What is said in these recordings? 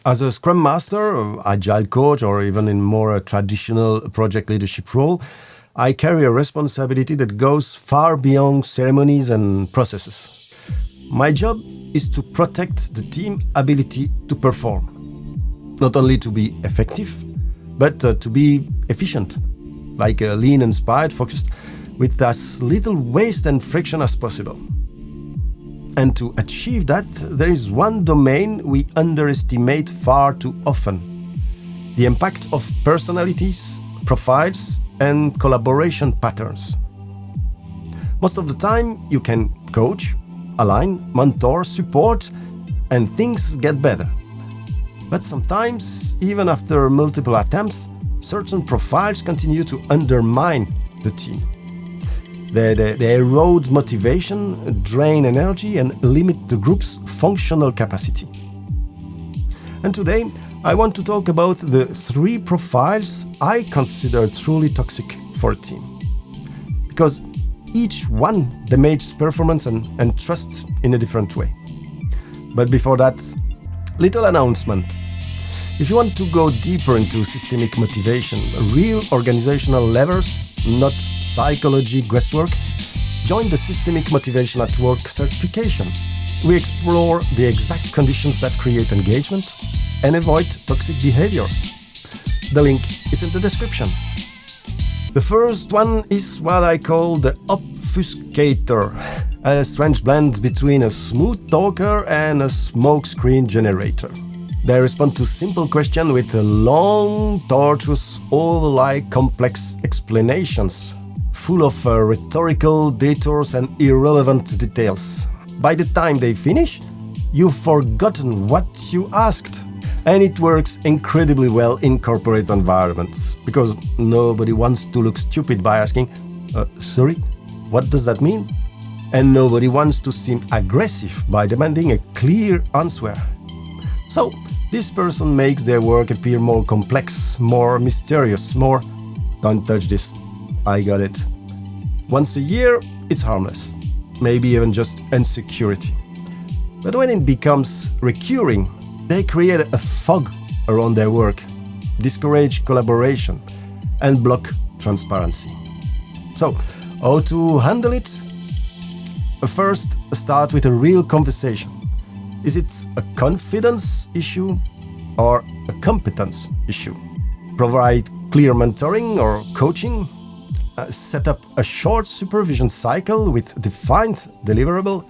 As a Scrum Master, Agile Coach, or even in more traditional project leadership role, I carry a responsibility that goes far beyond ceremonies and processes. My job is to protect the team's ability to perform. Not only to be effective, but to be efficient, like a lean inspired, focused, with as little waste and friction as possible. And to achieve that, there is one domain we underestimate far too often: the impact of personalities, profiles, and collaboration patterns. Most of the time, you can coach, align, mentor, support, and things get better. But sometimes, even after multiple attempts, certain profiles continue to undermine the team. They erode motivation, drain energy, and limit the group's functional capacity. And today, I want to talk about the 3 profiles I consider truly toxic for a team. Because each one damages performance and trust in a different way. But before that, little announcement. If you want to go deeper into systemic motivation, real organizational levers, not psychology guesswork, join the Systemic Motivation at Work certification. We explore the exact conditions that create engagement and avoid toxic behaviors. The link is in the description. The first one is what I call the Obfuscator, a strange blend between a smooth talker and a smokescreen generator. They respond to simple questions with long, tortuous, all-like complex explanations, full of rhetorical detours and irrelevant details. By the time they finish, you've forgotten what you asked. And it works incredibly well in corporate environments, because nobody wants to look stupid by asking, sorry, what does that mean? And nobody wants to seem aggressive by demanding a clear answer. So, this person makes their work appear more complex, more mysterious, more, don't touch this, I got it. Once a year, it's harmless, maybe even just insecurity. But when it becomes recurring, they create a fog around their work, discourage collaboration, and block transparency. So, how to handle it? First, start with a real conversation. Is it a confidence issue or a competence issue? Provide clear mentoring or coaching. Set up a short supervision cycle with defined deliverable.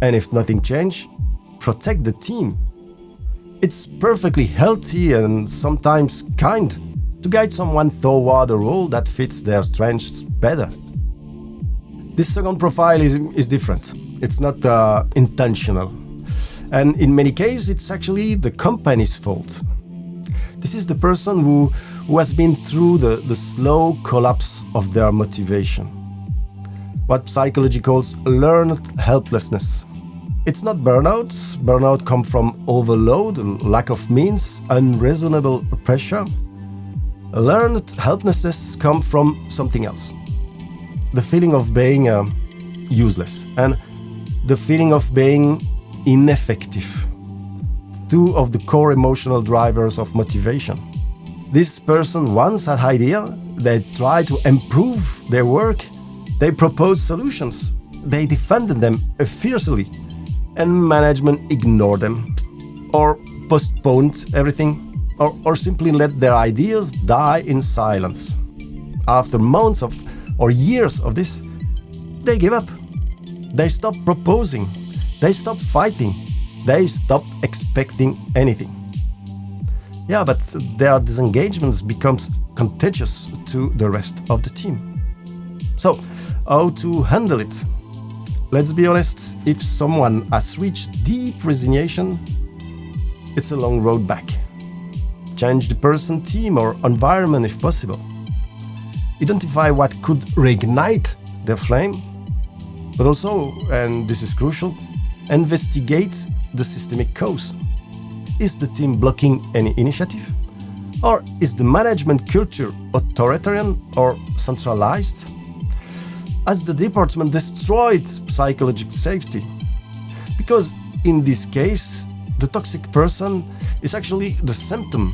And if nothing changes, protect the team. It's perfectly healthy and sometimes kind to guide someone toward a role that fits their strengths better. This second profile is different. It's not intentional. And in many cases, it's actually the company's fault. This is the person who has been through the slow collapse of their motivation. What psychology calls learned helplessness. It's not burnout. Burnout comes from overload, lack of means, unreasonable pressure. Learned helplessness comes from something else. The feeling of being useless and the feeling of being ineffective. 2 of the core emotional drivers of motivation. This person wants an idea, they try to improve their work, they propose solutions, they defended them fiercely, and management ignored them, or postponed everything, or simply let their ideas die in silence. After months or years of this, they give up. They stop proposing. They stop fighting. They stop expecting anything. Yeah, but their disengagements becomes contagious to the rest of the team. So, how to handle it? Let's be honest, if someone has reached deep resignation, it's a long road back. Change the person, team, or environment if possible. Identify what could reignite their flame, but also, and this is crucial, investigate the systemic cause. Is the team blocking any initiative? Or is the management culture authoritarian or centralized? Has the department destroyed psychological safety? Because in this case, the toxic person is actually the symptom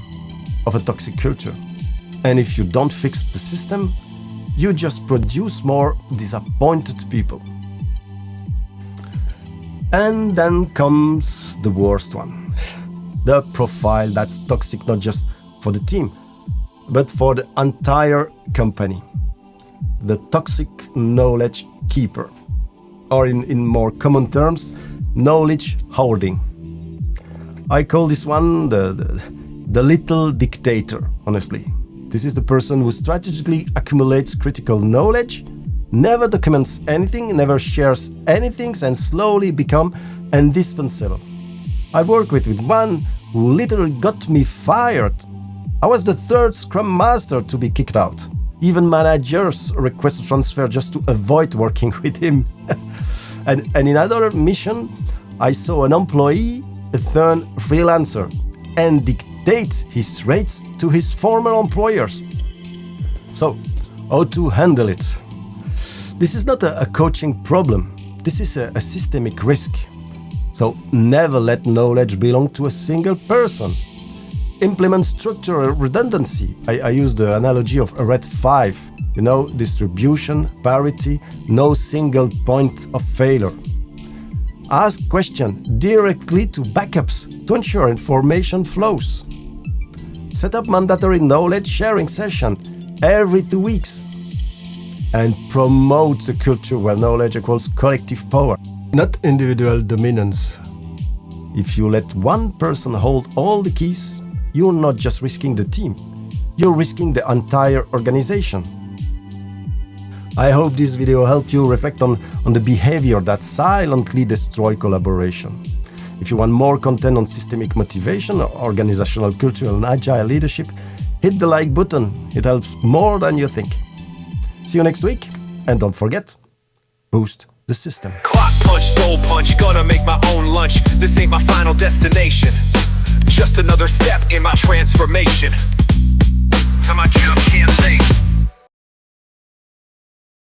of a toxic culture. And if you don't fix the system, you just produce more disappointed people. And then comes the worst one. The profile that's toxic not just for the team, but for the entire company. The toxic knowledge keeper. Or in more common terms, knowledge hoarding. I call this one the little dictator, honestly. This is the person who strategically accumulates critical knowledge, never documents anything, never shares anything, and slowly become indispensable. I worked with one who literally got me fired. I was the third Scrum Master to be kicked out. Even managers requested transfer just to avoid working with him. and in another mission, I saw an employee turn freelancer and dictate his rates to his former employers. So, how to handle it? This is not a coaching problem. This is a systemic risk. So, never let knowledge belong to a single person. Implement structural redundancy. I use the analogy of a red 5. Distribution, parity, no single point of failure. Ask questions directly to backups to ensure information flows. Set up mandatory knowledge sharing session every 2 weeks. And promote a culture where knowledge equals collective power, not individual dominance. If you let one person hold all the keys, you're not just risking the team, you're risking the entire organization. I hope this video helped you reflect on the behavior that silently destroys collaboration. If you want more content on systemic motivation, organizational culture and agile leadership, hit the like button. It helps more than you think. See you next week, and don't forget, boost the system. Clock punch, soul punch, gonna make my own lunch. This ain't my final destination, just another step in my transformation. Time I just can't think.